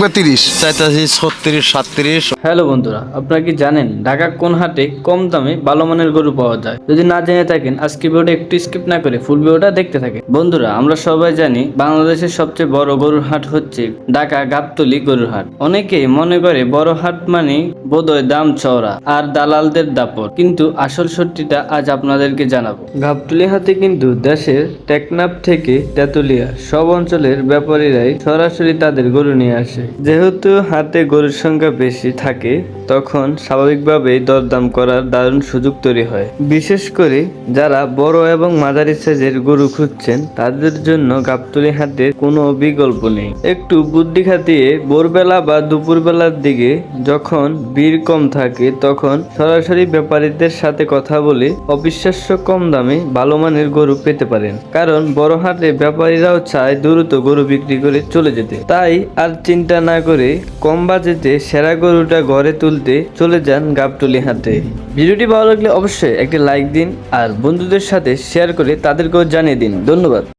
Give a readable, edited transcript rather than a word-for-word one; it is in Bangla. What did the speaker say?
32 চাইতাছি 36 37। হ্যালো বন্ধুরা, আপনারা কি জানেন ঢাকা কোন হাটে কম দামে ভালো মানের গরু পাওয়া যায়? যদি না জেনে থাকেন আজকে ভিডিওটা একটু স্কিপ না করে ফুল ভিডিওটা দেখতে থাকেন। বন্ধুরা, আমরা সবাই জানি বাংলাদেশের সবচেয়ে বড় গরুর হাট হচ্ছে ঢাকা গাবতলী গরুর হাট। অনেকেই মনে করে বড় হাট মানে বোধহয় দাম চওড়া আর দালালদের দাপট, কিন্তু আসল সত্যিটা আজ আপনাদেরকে জানাবো। গাবতলী হাটে কিন্তু দেশের টেকনাফ থেকে তেতুলিয়া সব অঞ্চলের ব্যাপারীরাই সরাসরি তাদের গরু নিয়ে আসে। যেহেতু হাটে গরুর সংখ্যা বেশি থাকে, তখন স্বাভাবিকভাবেই দরদাম করার দারুণ সুযোগ তৈরি হয়। বিশেষ করে যারা বড় এবং মাঝারি সাইজের গরু খুঁজছেন, তাদের জন্য গাবতলী হাটের কোনো বিকল্প নেই। একটু বুদ্ধি খাটিয়ে ভোরবেলা বা দুপুরবেলার দিকে যখন ভিড় কম থাকে, তখন সরাসরি ব্যাপারীদের সাথে কথা বলে অবিশ্বাস্য কম দামে ভালো মানের গরু পেতে পারেন। কারণ বড় হাটে ব্যাপারীরাও চায় দ্রুত গরু বিক্রি করে চলে যেতে, তাই আর চিন্তা না করে কম বাজেটে সেরা গরুটা ঘরে তুলতে চলে যান গাবতলী হাটে। ভিডিওটি ভালো লাগলে অবশ্যই একটি লাইক দিন আর বন্ধুদের সাথে শেয়ার করে তাদেরকেও জানিয়ে দিন। ধন্যবাদ।